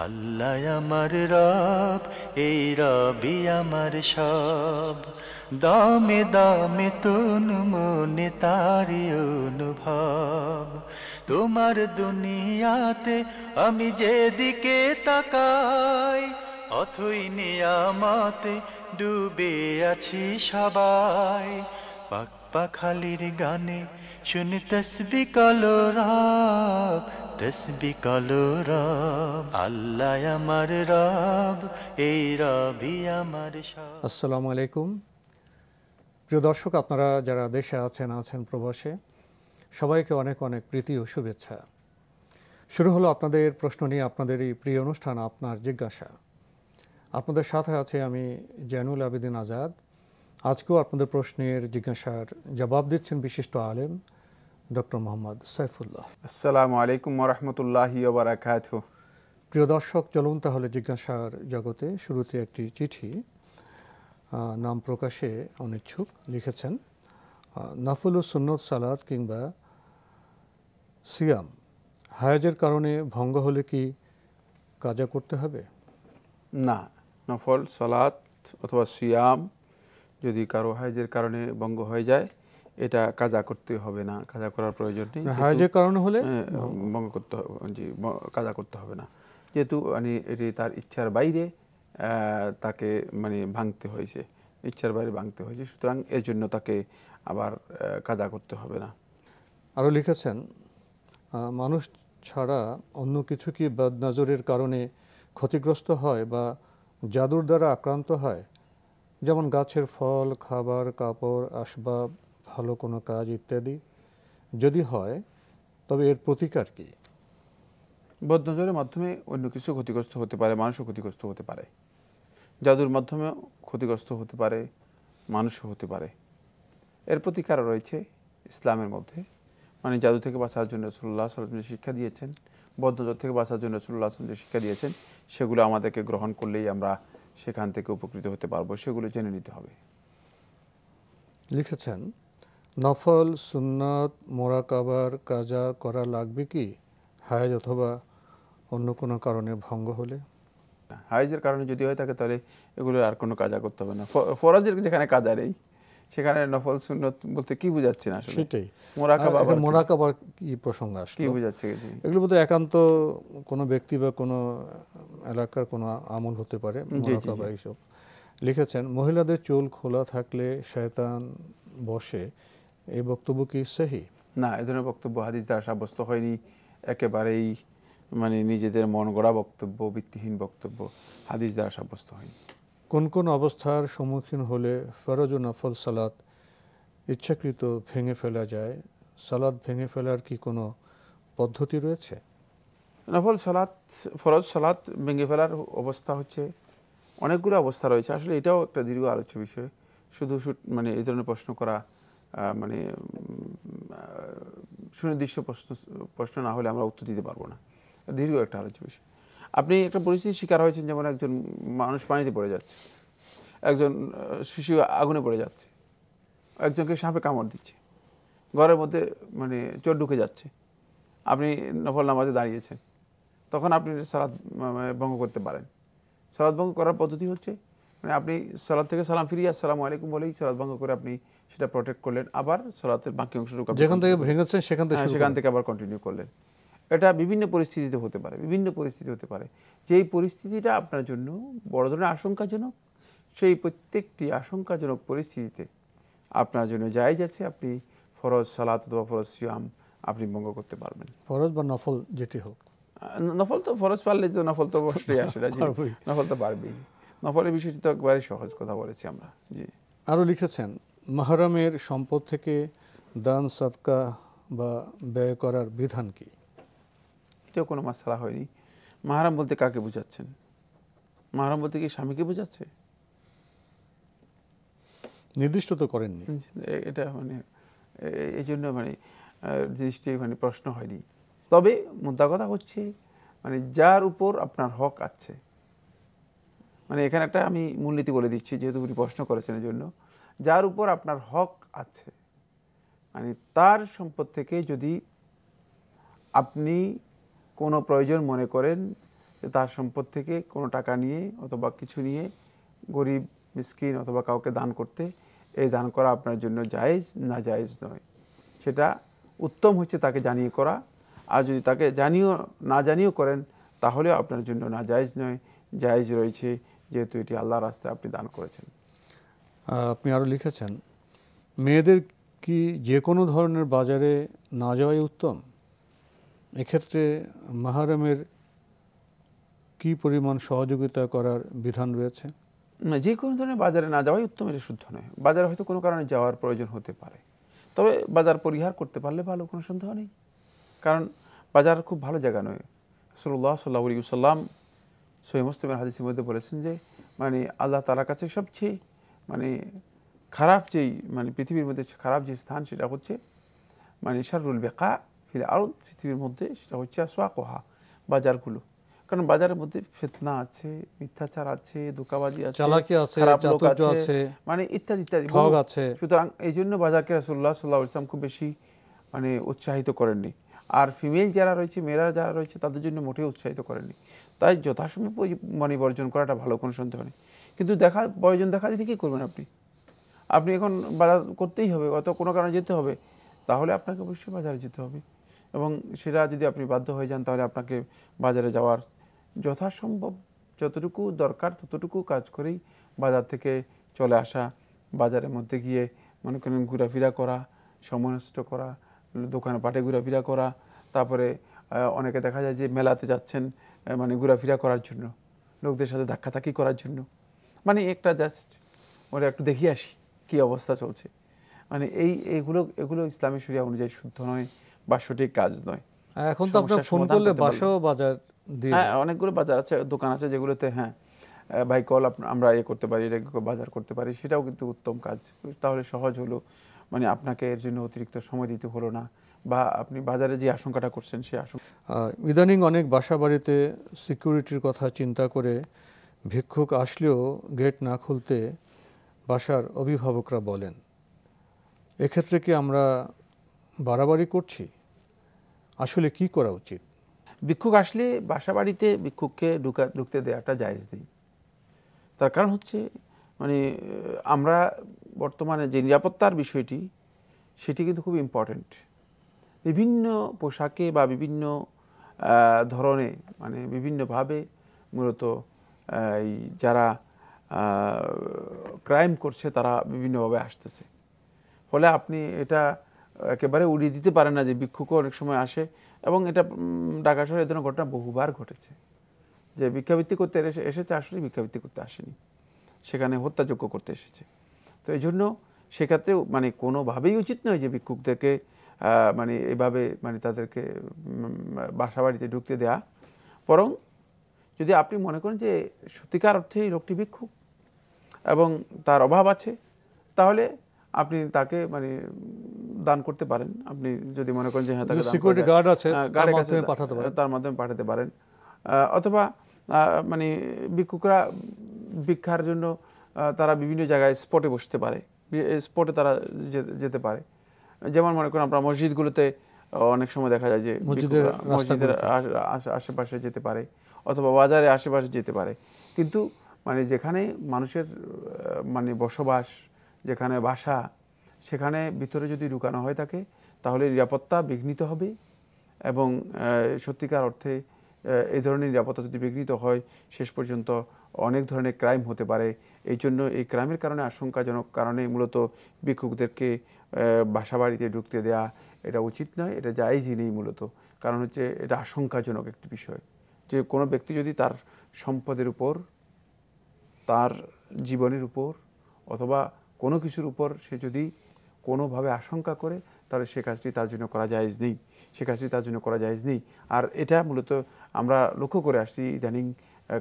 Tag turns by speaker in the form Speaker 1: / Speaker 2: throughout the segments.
Speaker 1: আল্লাহ আমার রব, এই রবি আমার সব। দামে দামে তুন মনে তারি অনুভব। তোমার দুনিয়াতে আমি যেদিকে তাকাই, অথই নিয়ামতে ডুবে আছি সবাই। পাক পাখালির গানে শুনি তসবিহ কলো রব, তসবিহ কলো রব। আল্লাহ আমার রব, এই রবি আমার সব।
Speaker 2: আসসালামু আলাইকুম। প্রিয় দর্শক, আপনারা যারা দেশে আছেন প্রবাসে, সবাইকে অনেক অনেক প্রীতি ও শুভেচ্ছা। শুরু হলো আপনাদের প্রশ্ন নিয়ে আপনাদের এই প্রিয় অনুষ্ঠান আপনার জিজ্ঞাসা। আপনাদের সাথে আছে আমি জয়নুল আবেদিন আজাদ। আজকেও আপনাদের প্রশ্নের জিজ্ঞাসার জবাব দিচ্ছেন বিশিষ্ট আলেম ডক্টর মোহাম্মদ সাইফুল্লাহ।
Speaker 3: আসসালামু আলাইকুম ওয়া রাহমাতুল্লাহি ওয়া বারাকাতুহু।
Speaker 2: প্রিয় দর্শক, চলুন তাহলে জিজ্ঞাসার জগতে। শুরুতে একটি চিঠি, নাম প্রকাশে অনিচ্ছুক, লিখেছেন নফল ও সুন্নত সালাত কিংবা সিয়াম হায়াজের কারণে ভঙ্গ হলে কি কাজা করতে হবে?
Speaker 3: না, নফল সালাত অথবা সিয়াম যদি কারো হাইজের কারণে ভঙ্গ হয়ে যায়, এটা কাজা করতে হবে না, কাজা করার প্রয়োজন নেই।
Speaker 2: হায়াজের কারণে হলে
Speaker 3: ভঙ্গ করতে হবে, জি, কাজা করতে হবে না, যেহেতু এটি তার ইচ্ছার বাইরে তাকে ভাঙতে হয়েছে, ইচ্ছার বাইরে ভাঙতে হয়েছে, সুতরাং এর জন্য তাকে আবার কাজা করতে হবে না।
Speaker 2: আরও লিখেছেন, মানুষ ছাড়া অন্য কিছু কি বদনজরের কারণে ক্ষতিগ্রস্ত হয় বা জাদুর দ্বারা আক্রান্ত হয়? যেমন গাছের ফল, খাবার, কাপড়, আসবাব, ভালো কোনো কাজ ইত্যাদি। যদি হয় তবে এর প্রতিকার কি?
Speaker 3: বদনজরের মাধ্যমে অন্য কিছু ক্ষতিগ্রস্ত হতে পারে, মানুষও ক্ষতিগ্রস্ত হতে পারে। জাদুর মাধ্যমে ক্ষতিগ্রস্ত হতে পারে, মানুষও হতে পারে। এর প্রতিকার রয়েছে ইসলামের মধ্যে। জাদু থেকে বাঁচার জন্য রাসূলুল্লাহ সাল্লাল্লাহু আলাইহি ওয়াসাল্লাম যে শিক্ষা দিয়েছেন, বদনজর থেকে বাঁচার জন্য রাসূলুল্লাহ সাল্লাল্লাহু আলাইহি ওয়াসাল্লাম যে শিক্ষা দিয়েছেন, সেগুলো আমাদেরকে গ্রহণ করলেই আমরা সেখান থেকে উপকৃত হতে পারবো, সেগুলো জেনে নিতে হবে।
Speaker 2: লিখেছেন, নফল সুন্নাত মোরাকাবার কাজা করা লাগবে কি হায়াজ অথবা অন্য কোনো কারণে ভঙ্গ হলে?
Speaker 3: হাইজের কারণে যদি হয় থাকে তাহলে এগুলোর আর কোনো কাজা করতে হবে না। ফরজের যেখানে কাজা নেই সেখানে নফল সুন্নত বলতে কি বুঝাচ্ছেন আসলে?
Speaker 2: সেটাই,
Speaker 3: মোরাকাবার
Speaker 2: কি প্রসঙ্গ আসলো,
Speaker 3: কি বুঝাচ্ছে?
Speaker 2: এগুলো বোধহয় একান্ত কোনো ব্যক্তি বা কোনো এলাকার কোনো আমল হতে পারে, মোরাকাবা এইসব। লিখেছেন, মহিলাদের চুল খোলা থাকলে শয়তান বসে, এই বক্তব্য কি সহি?
Speaker 3: না, এ ধরনের বক্তব্য হাদিস দ্বারা সাব্যস্ত হয়নি। একেবারেই নিজেদের মন গড়া বক্তব্য, ভিত্তিহীন বক্তব্য, হাদিস দ্বারা সাব্যস্ত হয়নি।
Speaker 2: কোন কোন অবস্থার সম্মুখীন হলে ফরজ ও নফল সালাত ইচ্ছাকৃত ভেঙে ফেলা যায়? সালাত ভেঙে ফেলার কি কোনো পদ্ধতি রয়েছে?
Speaker 3: নফল সালাত, ফরজ সালাত ভেঙে ফেলার অবস্থা হচ্ছে অনেকগুলো অবস্থা রয়েছে। আসলে এটাও একটা দীর্ঘ আলোচ্য বিষয়। শুধু এই ধরনের প্রশ্ন করা সুনির্দিষ্ট প্রশ্ন না হলে আমরা উত্তর দিতে পারবো না। দীর্ঘ একটা আলোচ্য বিষয়। আপনি একটা পরিস্থিতির শিকার হয়েছেন, যেমন একজন মানুষ পানিতে পড়ে যাচ্ছে, একজন শিশু আগুনে পড়ে যাচ্ছে, একজনকে সাপে কামড় দিচ্ছে, ঘরের মধ্যে চোর ঢুকে যাচ্ছে, আপনি নফল নামাজে দাঁড়িয়েছেন, তখন আপনি সালাত ভঙ্গ করতে পারেন। সালাত ভঙ্গ করার পদ্ধতি হচ্ছে আপনি সালাত থেকে সালাম ফিরিয়ে আসসালামু আলাইকুম বলেই সালাত ভঙ্গ করে আপনি সেটা প্রোটেক্ট করলেন, আবার সালাতের বাকি অংশটুকু
Speaker 2: যেখান থেকে ভেঙেছেন
Speaker 3: সেখান থেকে আবার কন্টিনিউ করলেন। এটা বিভিন্ন পরিস্থিতিতে হতে পারে, বিভিন্ন পরিস্থিতি হতে পারে। যেই পরিস্থিতিটা আপনার জন্য বড় ধরনের আশঙ্কাজনক, সেই প্রত্যেকটি আশঙ্কাজনক পরিস্থিতিতে আপনার জন্য জায়েজ আছে, আপনি ফরজ সালাত অথবা ফরজ সিয়াম আপনি ভঙ্গ করতে পারবেন।
Speaker 2: ফরজ বা নফল যেটি হোক।
Speaker 3: নফল তো ফরজ পারলে তো নফল তো অবশ্যই আসে, নফল তো পারবেই। নফলের বিষয়টি তো একবারে সহজ কথা বলেছি আমরা। জি।
Speaker 2: আরও লিখেছেন, মাহরামের সম্পদ থেকে দান সদকা বা ব্যয় করার বিধান কি?
Speaker 3: এটাও কোনো মাসআলা হয়নি। মাহরাম বলতে কাকে বোঝাচ্ছেন? মাহরাম বলতে কি স্বামীকে বোঝাচ্ছে?
Speaker 2: নির্দিষ্ট তো করেননি।
Speaker 3: এটা এই জন্য জিনিসটি প্রশ্ন হয়নি। তবে মুদ্রা কথা হচ্ছে যার উপর আপনার হক আছে, এখানে একটা আমি মূলনীতি বলে দিচ্ছি, যেহেতু উনি প্রশ্ন করেছেন এই জন্য। যার উপর আপনার হক আছে, তার সম্পদ থেকে যদি আপনি কোনো প্রয়োজন মনে করেন যে তার সম্পদ থেকে কোনো টাকা নিয়ে অথবা কিছু নিয়ে গরিব মিসকিন অথবা কাউকে দান করতে, এই দান করা আপনার জন্য জায়েজ না জায়েজ নয়। সেটা উত্তম হচ্ছে তাকে জানিয়ে করা, আর যদি তাকে না জানিয়েও করেন তাহলেও আপনার জন্য না জায়েজ নয়, জায়েজ রয়েছে, যেহেতু এটি আল্লাহর রাস্তায় আপনি দান করেছেন।
Speaker 2: আপনি আরও লিখেছেন, মেয়েদের কি যে কোনো ধরনের বাজারে না যাওয়াই উত্তম? এক্ষেত্রে মাহরমের কি পরিমাণ সহযোগিতা করার বিধান রয়েছে?
Speaker 3: না, যে কোনো ধরনের বাজারে না যাওয়াই উত্তম, এটা শুদ্ধ নয়। বাজারে হয়তো কোনো কারণে যাওয়ার প্রয়োজন হতে পারে, তবে বাজার পরিহার করতে পারলে ভালো, কোনো সন্দেহ নেই। কারণ বাজার খুব ভালো জায়গা নয়। রাসূলুল্লাহ সাল্লাল্লাহু আলাইহি ওয়াসাল্লাম সহিহ মুসলিমের হাদিসের মধ্যে বলেছেন যে মানে আল্লাহ তাআলার কাছে সবচেয়ে মানে খারাপ যেই মানে পৃথিবীর মধ্যে খারাপ যে স্থান সেটা হচ্ছে মানে শাররুল বিকা ফিল আরদ, পৃথিবীর মধ্যে সেটা হচ্ছে আসওয়াকুহা, বাজারগুলো। কারণ বাজারের মধ্যে ফিতনা আছে, মিথ্যাচার আছে, ধোঁকাবাজি আছে,
Speaker 2: চালাকি আছে,
Speaker 3: খারাপ লোক
Speaker 2: চাতুর্য
Speaker 3: আছে,
Speaker 2: আছে,
Speaker 3: মানে ইত্যাদি ইত্যাদি
Speaker 2: ঠগ আছে।
Speaker 3: সুতরাং এই জন্য বাজারকে রাসূলুল্লাহ সাল্লাল্লাহু আলাইহি ওয়াসাল্লাম খুব বেশি মানে উৎসাহিত করেননি। আর ফিমেল যারা রয়েছে, মেয়েরা যারা রয়েছে, তাদের জন্য মোটেও উৎসাহিত করেননি। তাই যথাসম্ভব মানে বর্জন করাটা ভালো, কোনো সন্দেহ নেই। কিন্তু প্রয়োজন দেখা দিলে কী করবেন আপনি? আপনি এখন বাজার করতেই হবে, অত কোনো কারণে যেতে হবে, তাহলে আপনাকে অবশ্যই বাজারে যেতে হবে। এবং সেটা যদি আপনি বাধ্য হয়ে যান তাহলে আপনাকে বাজারে যাওয়ার যথাসম্ভব যতটুকু দরকার ততটুকু কাজ করেই বাজার থেকে চলে আসা, বাজারের মধ্যে গিয়ে মনে করেন ঘোরাফেরা করা, সময় নষ্ট করা, দোকানে পাটে ঘোরাফেরা করা, তারপরে অনেকে দেখা যায় যে মেলাতে যাচ্ছেন মানে ঘোরাফেরা করার জন্য, লোকদের সাথে ধাক্কাধাক্কি করার জন্য, মানে একটা জাস্ট ওরা একটু দেখিয়ে আসি কী অবস্থা চলছে। মানে এগুলো ইসলামী শরিয়া অনুযায়ী শুদ্ধ নয় বা সঠিক কাজ নয়।
Speaker 2: এখন তো আপনার ফোন করলে বাসাও বাজার দিয়ে,
Speaker 3: হ্যাঁ, অনেকগুলো বাজার আছে, দোকান আছে যেগুলোতে হ্যাঁ ভাই কল আমরা করতে পারি, এটা বাজার করতে পারি, সেটাও কিন্তু উত্তম কাজ। তাহলে সহজ হলো, মানে আপনাকে এর জন্য অতিরিক্ত সময় দিতে হলো না, বা আপনি বাজারে যে আশঙ্কাটা করছেন সে আশঙ্কা।
Speaker 2: ইদানিং অনেক বাসা বাড়িতে সিকিউরিটির কথা চিন্তা করে ভিক্ষুক আসলেও গেট না খুলতে বাসার অভিভাবকরা বলেন। এক্ষেত্রে কি আমরা বাড়াবাড়ি করছি? আসলে কি করা উচিত?
Speaker 3: ভিক্ষুক আসলে বাসা বাড়িতে ভিক্ষুককে ঢুকতে দেওয়াটা জায়েজ নেই। তার কারণ হচ্ছে মানে আমরা বর্তমানে যে নিরাপত্তার বিষয়টি সেটি কিন্তু খুব ইম্পর্ট্যান্ট। বিভিন্ন পোশাকে বা বিভিন্ন ধরনে মানে বিভিন্নভাবে মূলত এই যারা ক্রাইম করছে তারা বিভিন্নভাবে আসতেছে। ফলে আপনি এটা একেবারে উড়িয়ে দিতে পারেন না যে ভিক্ষুকও অনেক সময় আসে, এবং এটা ঢাকা শহরে এই ধরনের ঘটনা বহুবার ঘটেছে যে ভিক্ষাবৃত্তি করতে এসেছে, আসলে ভিক্ষাবৃত্তি করতে আসেনি, সেখানে হত্যাযজ্ঞ করতে এসেছে। তো এই জন্য সেক্ষেত্রেও মানে কোনোভাবেই উচিত নয় যে ভিক্ষুকদেরকে মানে এভাবে মানে তাদেরকে বাসা বাড়িতে ঢুকতে দেয়া। বরং যদি আপনি মনে করেন যে সত্যিকার অর্থে এই লোকটি ভিক্ষুক এবং তার অভাব আছে, তাহলে আপনি তাকে মানে দান করতে পারেন। আপনি যদি মনে করেন যে হ্যাঁ তাকে
Speaker 2: সিকিউরিটি গার্ড আছে
Speaker 3: তার মাধ্যমে পাঠাতে পারেন। অথবা মানে ভিক্ষুকরা ভিক্ষার জন্য তারা বিভিন্ন জায়গায় স্পটে বসতে পারে, স্পটে তারা যেতে পারে। যেমন মনে করেন আমরা মসজিদগুলোতে অনেক সময় দেখা যায় যে মসজিদের আশেপাশে যেতে পারে, অথবা বাজারে আশেপাশে যেতে পারে। কিন্তু মানে যেখানে মানুষের মানে বসবাস, যেখানে বাসা, সেখানে ভিতরে যদি ঢুকানো হয়ে থাকে তাহলে নিরাপত্তা বিঘ্নিত হবে, এবং সত্যিকার অর্থে এই ধরনের নিরাপত্তা যদি বিঘ্নিত হয় শেষ পর্যন্ত অনেক ধরনের ক্রাইম হতে পারে। এই জন্য এই ক্রাইমের কারণে আশঙ্কাজনক কারণে মূলত ভিক্ষুকদেরকে বাসা বাড়িতে ঢুকতে দেয়া এটা উচিত নয়, এটা জায়েজই নেই মূলত। কারণ হচ্ছে এটা আশঙ্কাজনক একটি বিষয় যে কোনো ব্যক্তি যদি তার সম্পদের উপর, তার জীবনের উপর অথবা কোনো কিছুর উপর সে যদি কোনোভাবে আশঙ্কা করে তাহলে সে কাজটি তার জন্য করা জায়েজ নেই, সে কাজটি তার জন্য করা জায়েজ নেই। আর এটা মূলত আমরা লক্ষ্য করে আসছি ইদানিং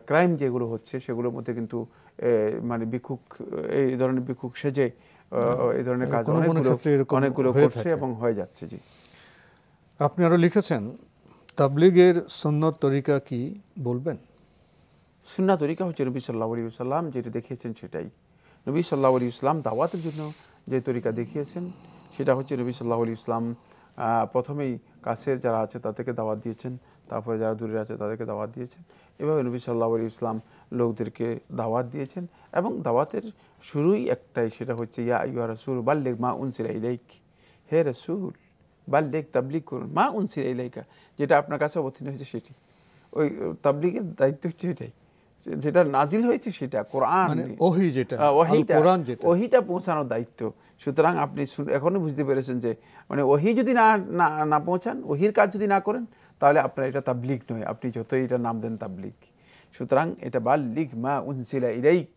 Speaker 3: ক্রাইম যেগুলো হচ্ছে সেগুলোর মধ্যে কিন্তু মানে ভিক্ষুক, এই ধরনের ভিক্ষুক সেজে এই ধরনের কাজ অনেকগুলো করছে এবং হয়ে যাচ্ছে। জি,
Speaker 2: আপনি আরও লিখেছেন, তাবলীগের সুন্নত তরিকা কি বলবেন?
Speaker 3: সুন্নাহ তরিকা হচ্ছে নবী সাল্লাল্লাহু আলাইহি ওয়াসাল্লাম যেটা দেখিয়েছেন সেটাই। নবী সাল্লাল্লাহু আলাইহি ওয়াসাল্লাম দাওয়াতের জন্য যে তরিকা দেখিয়েছেন সেটা হচ্ছে নবী সাল্লাল্লাহু আলাইহি ওয়াসাল্লাম প্রথমেই কাছের যারা আছে তাদেরকে দাওয়াত দিয়েছেন, তারপরে যারা দূরে আছে তাদেরকে দাওয়াত দিয়েছেন। এভাবে নবী সাল্লাল্লাহু আলাইহি ওয়াসাল্লাম লোকদেরকে দাওয়াত দিয়েছেন এবং দাওয়াতের শুরুই একটাই, সেটা হচ্ছে ইয়া আইয়ুহা রাসূল বাল্লিগ মা উনজিলা ইলাইক, হে রাসূল বাল্লিগ তাবলীগ করুন মা উনজিলা ইলাইকা, যেটা আপনার কাছে অবতীর্ণ হয়েছে সেটি। ওই তাবলীগের দায়িত্ব হচ্ছে এটাই, যেটা নাজিল হয়েছে সেটা কোরআন,
Speaker 2: মানে ওহী যেটা,
Speaker 3: ওহীটা,
Speaker 2: কোরআন যেটা,
Speaker 3: ওহীটা পৌঁছানোর দায়িত্ব। সুতরাং আপনি এখনো বুঝতে পেরেছেন যে মানে ওহী যদি না পৌঁছান, ওহীর কাজ যদি না করেন, তাহলে আপনার এটা তাবলীগ নয়, আপনি যতই এটা নাম দেন তাবলীগ। সুতরাং এটা বাল্লিগ মা উনজিলা ইলাইক,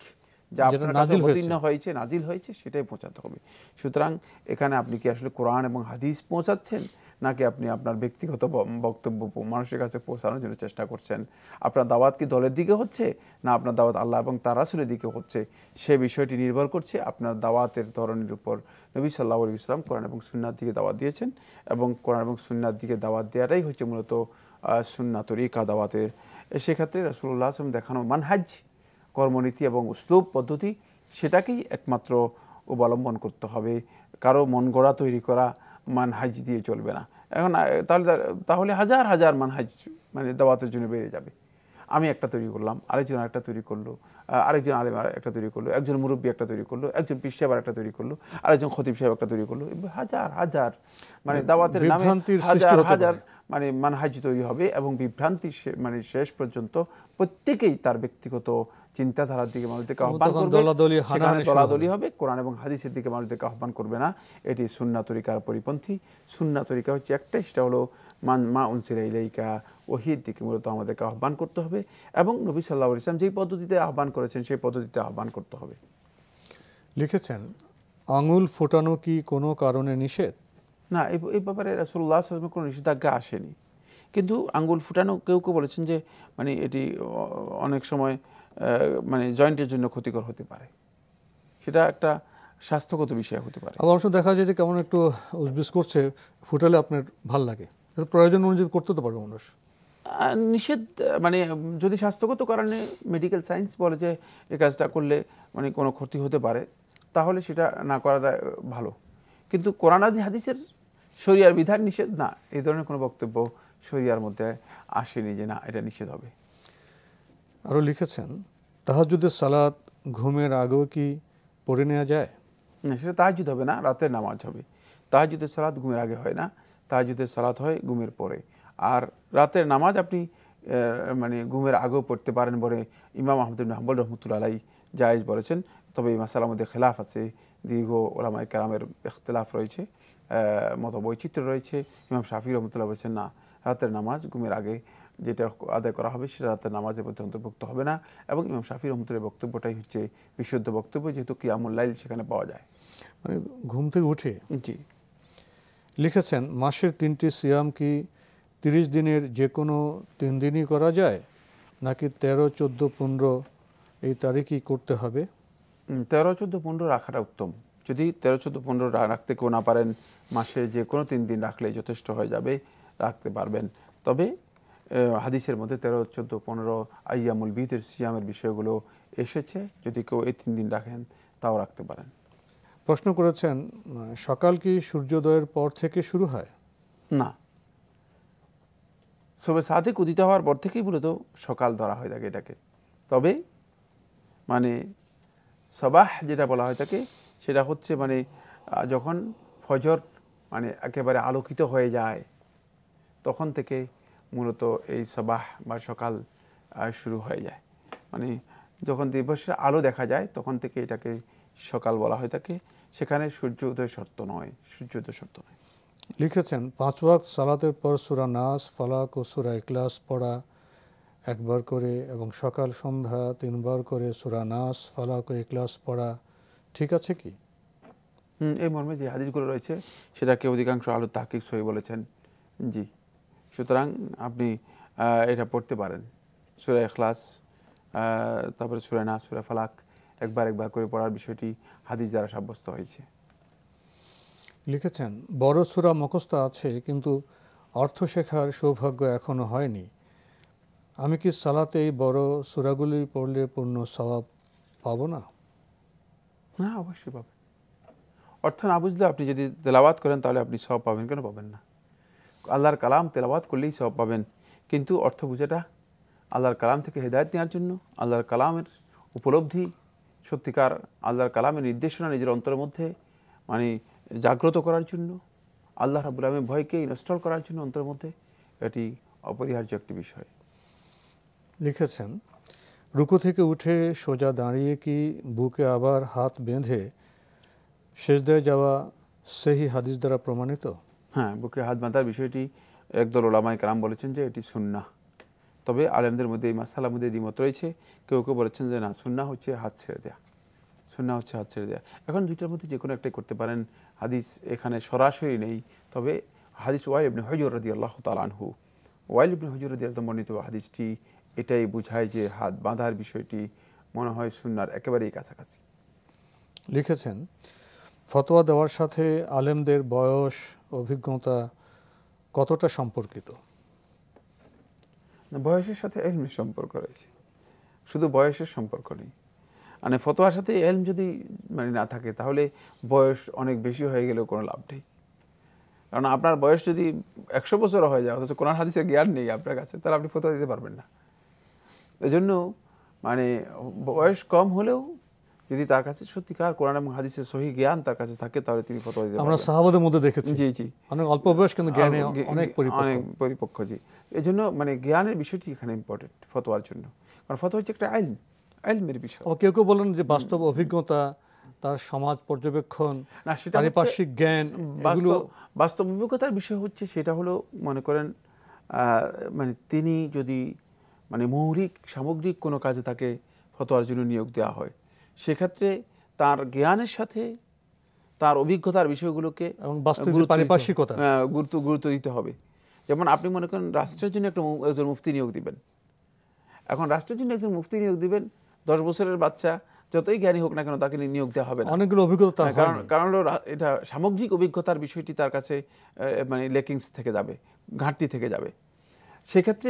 Speaker 3: যা আপনার কাছে অবতীর্ণ হয়েছে, নাজিল হয়েছে, সেটাই পৌঁছাতে হবে। সুতরাং এখানে আপনি কি আসলে কোরআন এবং হাদিস পৌঁছাচ্ছেন, নাকি আপনি আপনার ব্যক্তিগত বক্তব্য মানুষের কাছে পৌঁছানোর জন্য চেষ্টা করছেন? আপনার দাওয়াত কি দলের দিকে হচ্ছে, না আপনার দাওয়াত আল্লাহ এবং তার রাসূলের দিকে হচ্ছে? সে বিষয়টি নির্ভর করছে আপনার দাওয়াতের ধরনের উপর। নবী সাল্লাল্লাহু আলাইহি ওয়াসাল্লাম কোরআন এবং সুন্নাহর দিকে দাওয়াত দিয়েছেন, এবং কোরআন এবং সুন্নাহর দিকে দাওয়াত দেওয়াটাই হচ্ছে মূলত সুন্নাহ তরিকা দাওয়াতের। সেক্ষেত্রে রাসূলুল্লাহ সাল্লাল্লাহু আলাইহি ওয়াসাল্লাম দেখানো মানহাজ, কর্মনীতি এবং উসলুব পদ্ধতি, সেটাকেই একমাত্র অবলম্বন করতে হবে। কারো মন গড়া তৈরি করা মানহাজ দিয়ে চলবে না। এখন তাহলে হাজার হাজার মানহাজ মানে দাওয়াতের জন্য বেড়ে যাবে। আমি একটা তৈরি করলাম, আরেকজন আরেকটা তৈরি করলো, আরেকজন আলেম একটা তৈরি করলো, একজন মুরব্বী একটা তৈরি করলো, একজন পীর সাহেব একটা তৈরি করলো, আরেকজন খতিব সাহেব একটা তৈরি করলো, হাজার হাজার মানে দাওয়াতের নামে হাজার হাজার মানে মানহাজ তৈরি হবে, এবং বিভ্রান্তি মানে শেষ পর্যন্ত প্রত্যেকেই তার ব্যক্তিগত চিন্তাধারার দিকে মানুষদেরকে আহ্বান করবে, সেখানে দলাদলি হবে, কোরআন এবং হাদিসের দিকে মানুষদেরকে আহ্বান করবে না। এটি সুন্নাহ তরিকার পরিপন্থী। সুন্নাহ তরিকা হচ্ছে একটাই, সেটা হলো মা উনজিলা ইলাইকা, ওহীর দিকে মূলত আমাদেরকে আহ্বান করতে হবে, এবং নবী সাল্লাল্লাহু আলাইহি ওয়াসাল্লাম যেই পদ্ধতিতে আহ্বান করেছেন সেই পদ্ধতিতে আহ্বান করতে হবে।
Speaker 2: লিখেছেন, আঙুল ফোটানো কি কোনো কারণে নিষেধ?
Speaker 3: না, এই ব্যাপারে রাসূলুল্লাহ সাল্লাল্লাহু আলাইহি ওয়াসাল্লামের কোনো নিষেধাজ্ঞা আসেনি। কিন্তু আঙ্গুল ফুটানো কেউ কেউ বলেছেন যে মানে এটি অনেক সময় মানে জয়েন্টের জন্য ক্ষতিকর হতে পারে, সেটা একটা স্বাস্থ্যগত বিষয় হতে পারে।
Speaker 2: আবার অবশ্য দেখা যায় যে কেমন একটু উজবিস করছে, ফুটালে আপনার ভাল লাগে, প্রয়োজন অনুযায়ী করতে তো পারবে মানুষ।
Speaker 3: নিষেধ মানে যদি স্বাস্থ্যগত কারণে মেডিকেল সায়েন্স বলে যে এই কাজটা করলে মানে কোনো ক্ষতি হতে পারে, তাহলে সেটা না করাটা ভালো। কিন্তু কোরআন হাদিসের শরিয়ার বিধান নিষেধ না, এই ধরনের কোনো বক্তব্য শরিয়ার মধ্যে আসেনি যে না এটা নিষেধ হবে।
Speaker 2: আরও লিখেছেন, তাহাজ্জুদের সালাত ঘুমের আগেও কি পড়ে নেওয়া যায়?
Speaker 3: না, সেটা তাহাজ্জুদ হবে না, রাতের নামাজ হবে। তাহাজ্জুদের সালাত ঘুমের আগে হয় না, তাহাজ্জুদের সালাত হয় ঘুমের পরে। আর রাতের নামাজ আপনি মানে ঘুমের আগেও পড়তে পারেন বলে ইমাম আহমদ ইবনে হাম্বল রাহমাতুল্লাহ আলাইহি জায়েজ বলেছেন। তবে এই মাসালার মধ্যে খেলাফ আছে, দীর্ঘ ওলামায়ে কেরামের ইখতিলাফ রয়েছে, মত বৈচিত্র্য রয়েছে। ইমাম শাফি রহমতুল্লাহ বলেছেন না, রাতের নামাজ ঘুমের আগে যেটা আদায় করা হবে সেটা রাতের নামাজের মধ্যে অন্তর্ভুক্ত হবে না, এবং ইমাম শাফি রহমতুল্লাহ বক্তব্যটাই হচ্ছে বিশুদ্ধ বক্তব্য, যেহেতু কিয়ামুল লাইল সেখানে পাওয়া যায়।
Speaker 2: মানে ঘুম থেকে উঠে।
Speaker 3: জি।
Speaker 2: লিখেছেন, মাসের 3টি সিয়াম কি 30 দিনের যে কোনো 3 দিনই করা যায়, নাকি 13, 14, 15 এই তারিখই করতে হবে?
Speaker 3: 13, 14, 15 রাখাটা উত্তম। যদি 13, 14, 15 রাখতে কেউ না পারেন, মাসে যে কোনো 3 দিন রাখলে যথেষ্ট হয়ে যাবে, রাখতে পারবেন। তবে হাদিসের মধ্যে 13, 14, 15 আইয়ামুল বিদের সিয়ামের বিষয়গুলো এসেছে, যদি কেউ এই 3 দিন রাখেন তাও রাখতে পারেন।
Speaker 2: প্রশ্ন করেছেন, সকাল কি সূর্যোদয়ের পর থেকে শুরু হয়?
Speaker 3: না, সবে সাদিক উদিত হওয়ার পর থেকেই মূলত সকাল ধরা হয়ে থাকে এটাকে। তবে মানে সবাহ যেটা বলা হয় থাকে, সেটা হচ্ছে মানে যখন ফজর মানে একেবারে আলোকিত হয়ে যায়, তখন থেকে মূলত এই সবাহ বা সকাল শুরু হয়ে যায়। মানে যখন দিবসের আলো দেখা যায় তখন থেকে এটাকে সকাল বলা হয়ে থাকে। সেখানে সূর্য উদয় শর্ত নয়, সূর্য উদয় শর্ত নয়।
Speaker 2: লিখেছেন, 5 ওয়াক্ত সালাতের পর সূরা নাস, ফালাক ও সূরা ইখলাস পড়া একবার করে, এবং সকাল সন্ধ্যা 3 বার করে সূরা নাস, ফালাক ও ইখলাস পড়া ঠিক আছে কি?
Speaker 3: এই মর্মে যে হাদিসগুলো রয়েছে সেটাকে অধিকাংশ আলু তাহকিক সহি বলেছেন। জি, সুতরাং আপনি এটা পড়তে পারেন। সূরা ইখলাস, তারপরে সূরা নাস, সূরা ফালাক একবার করে পড়ার বিষয়টি হাদিস দ্বারা সাব্যস্ত হয়েছে।
Speaker 2: লিখেছেন, বড় সূরা মুখস্থ আছে কিন্তু অর্থ শেখার সৌভাগ্য এখনো হয়নি, আমি কি সালাতে এই বড় সূরাগুলি পড়লে পূর্ণ সওয়াব পাবো না?
Speaker 3: না, অবশ্যই পাবেন। অর্থ না বুঝলে আপনি যদি তেলাওয়াত করেন তাহলে আপনি সওয়াব পাবেন, কেন পাবেন না? আল্লাহর কালাম তেলাওয়াত করলেই সওয়াব পাবেন, কিন্তু অর্থ বুঝাটা আল্লাহর কালাম থেকে হেদায়েত নেওয়ার জন্য, আল্লাহর কালামের উপলব্ধি, সত্যিকার আল্লাহর কালামের নির্দেশনা নিজের অন্তরের মধ্যে মানে জাগ্রত করার জন্য, আল্লাহ রাব্বুল আলামিনের ভয়কে ইনস্টল করার জন্য অন্তরের মধ্যে, এটি অপরিহার্য একটি বিষয়।
Speaker 2: লিখেছেন, রুকু থেকে উঠে সোজা দাঁড়িয়ে কি বুকে আবার হাত বেঁধে সেজদায় যাওয়া সহি হাদিস দ্বারা প্রমাণিত?
Speaker 3: হ্যাঁ, বুকে হাত বাঁধার বিষয়টি একদল ওলামায়ে কেরাম বলেছেন যে এটি সুন্নাহ। তবে আলেমদের মধ্যে এই মাসআলার মধ্যে দ্বিমত রয়েছে। কেউ কেউ বলেছেন যে না, সুন্নাহ হচ্ছে হাত ছেড়ে দেয়া, সুন্নাহ হচ্ছে হাত ছেড়ে দেয়া। এখন দুইটার মধ্যে যে কোনো একটাই করতে পারেন। হাদিস এখানে সরাসরি নেই, তবে হাদিস ওয়াইল ইবনে হুজর রাদিয়াল্লাহু তাআলা আনহু, ওয়াইল ইবনে হুজর রাদিয়াল্লাহু বর্ণিত হাদিসটি এটাই বোঝায় যে হাত বাঁধার বিষয়টি মনে হয় সুন্নাহর একেবারেই কাছাকাছি।
Speaker 2: লিখেছেন, ফতোয়া দেওয়ার সাথে আলেমদের বয়স, অভিজ্ঞতা কতটা সম্পর্কিত?
Speaker 3: বয়সের সাথে ইলমের সম্পর্ক রয়েছে, শুধু বয়সের সম্পর্ক নেই। মানে ফতোয়ার সাথে ইলম যদি মানে না থাকে, তাহলে বয়স অনেক বেশি হয়ে গেলেও কোনো লাভ নেই। কারণ আপনার বয়স যদি 100 বছর হয়ে যায়, অথচ কোরআন হাদিসের জ্ঞান নেই আপনার কাছে, তাহলে আপনি ফতোয়া দিতে পারবেন না। এই জন্য মানে বয়স কম হলেও যদি তার কাছে সত্যিকার কোরআন এবং হাদিসের সহি জ্ঞান তার কাছে থাকে, তাহলে তিনি ফতোয়া দিতে পারবেন।
Speaker 2: আমরা সাহাবাদের মধ্যে দেখেছি,
Speaker 3: জি জি,
Speaker 2: অনেক অল্প বয়স কিন্তু জ্ঞানে অনেক
Speaker 3: পরিপক্ক। জি, এই জন্য মানে জ্ঞানের বিষয়টি এখানে ইম্পর্টেন্ট ফতোয়ার জন্য, কারণ ফতোয়া হচ্ছে একটা আইন, আইলমের বিষয়।
Speaker 2: কেউ কেউ বলেন যে বাস্তব অভিজ্ঞতা, তার সমাজ পর্যবেক্ষণ,
Speaker 3: না, সেটা
Speaker 2: পারিপার্শ্বিক জ্ঞান,
Speaker 3: বাস্তব অভিজ্ঞতার বিষয় হচ্ছে সেটা হলো মনে করেন মানে তিনি যদি মানে মৌলিক সামগ্রিক কোনো কাজে তাকে ফতোয়ার জন্য নিয়োগ দেওয়া হয়, সেক্ষেত্রে তার জ্ঞানের সাথে তার অভিজ্ঞতার বিষয়গুলোকে
Speaker 2: এবং পারিপার্শ্বিকতা
Speaker 3: গুরুত্ব দিতে হবে। যেমন আপনি মনে করেন রাষ্ট্রের জন্য একজন মুফতি নিয়োগ দিবেন। এখন রাষ্ট্রের জন্য একজন মুফতি নিয়োগ দিবেন, 10 বছরের বাচ্চা যতই জ্ঞানী হোক না কেন তাকে নিয়োগ দেওয়া হবে না,
Speaker 2: অনেকগুলো অভিজ্ঞতা।
Speaker 3: কারণ এটা সামগ্রিক অভিজ্ঞতার বিষয়টি তার কাছে মানে লেকিংস থেকে যাবে, ঘাটতি থেকে যাবে। সেক্ষেত্রে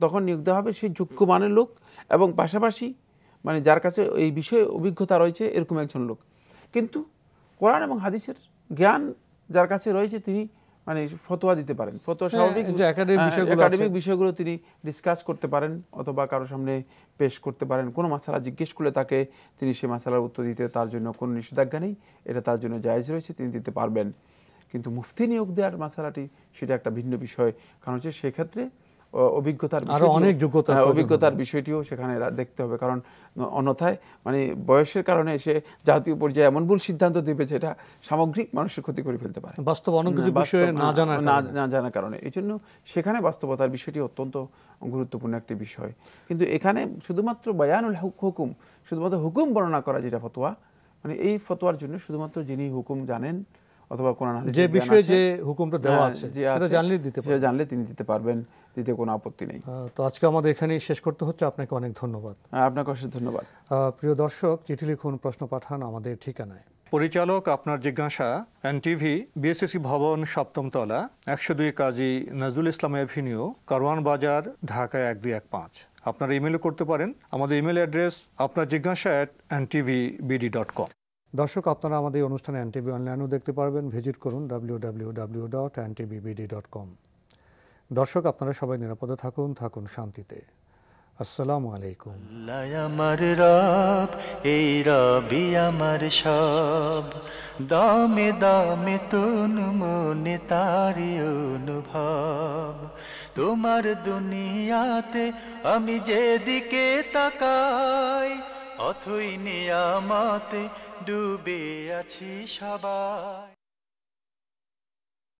Speaker 3: তখন নিয়োগ দেওয়া হবে সেই যোগ্য মানের লোক, এবং পাশাপাশি মানে যার কাছে এই বিষয়ে অভিজ্ঞতা রয়েছে এরকম একজন লোক। কিন্তু কোরআন এবং হাদিসের জ্ঞান যার কাছে রয়েছে তিনি মানে ফতোয়া দিতে পারেন, ফতোয়া স্বাভাবিক একাডেমিক বিষয়গুলো তিনি ডিসকাস করতে পারেন, অথবা কারো সামনে পেশ করতে পারেন। কোনো মাসালা জিজ্ঞেস করলে তাকে তিনি সে মাসালার উত্তর দিতে তার জন্য কোনো নিষেধাজ্ঞা নেই, এটা তার জন্য জায়েজ রয়েছে, তিনি দিতে পারবেন। কিন্তু মুফতি নিয়োগ দেওয়ার মাসালাটি সেটা একটা ভিন্ন বিষয়, কারণ হচ্ছে সেক্ষেত্রে অভিজ্ঞতার বিষয়টিও সেখানে দেখতে হবে। কারণ অন্যথায় মানে বয়সের কারণে সে জাতীয় পর্যায়ে এমন ভুল সিদ্ধান্ত দেবে যেটা সামগ্রিক মানুষের ক্ষতি করে ফেলতে পারে,
Speaker 2: বাস্তব অনেক কিছু বিষয়ে
Speaker 3: না জানার কারণে। এই জন্য সেখানে বাস্তবতার বিষয়টি অত্যন্ত গুরুত্বপূর্ণ একটি বিষয়। কিন্তু এখানে শুধুমাত্র বায়ানুল হুকুম, শুধুমাত্র হুকুম বর্ণনা করা যেটা ফতোয়া, মানে এই ফতোয়ার জন্য শুধুমাত্র যিনি হুকুম জানেন অথবা কোরআন হাদিসের
Speaker 2: যে বিষয়ে যে হুকুমটা দেওয়া আছে সেটা
Speaker 3: জানলে তিনি দিতে পারবেন, দিতে কোনো আপত্তি নেই।
Speaker 2: তো আজকে আমাদের এখানেই শেষ করতে হচ্ছে। আপনাকে অনেক ধন্যবাদ।
Speaker 3: আপনাকে অশেষ ধন্যবাদ।
Speaker 2: প্রিয় দর্শক, চিঠি লিখুন, প্রশ্ন পাঠান আমাদের ঠিকানায়। পরিচালক আপনার জিজ্ঞাসা, এনটিভি, বিএসসি ভবন, 7ম তলা, 102 কাজী নজরুল ইসলাম এভিনিউ, কারওয়ান বাজার, ঢাকা 1215। আপনারা ইমেলও করতে পারেন। আমাদের ইমেল অ্যাড্রেস আপনার জিজ্ঞাসা @ntvbd.com। দর্শক, আপনারা আমাদের অনুষ্ঠানে এনটিভি অনলাইনেও দেখতে পারবেন। ভিজিট করুন www.ntvbd.com। দর্শক, আপনারা সবাই নিরাপদে থাকুন শান্তিতে। আসসালামু আলাইকুম।
Speaker 1: আমার রব, এই রবি আমার সব, দামে দামে তুন মনে তারি অনুভব। তোমার দুনিয়াতে আমি যেদিকে তাকাই, অথই নিয়ামতে ডুবে আছি সবাই।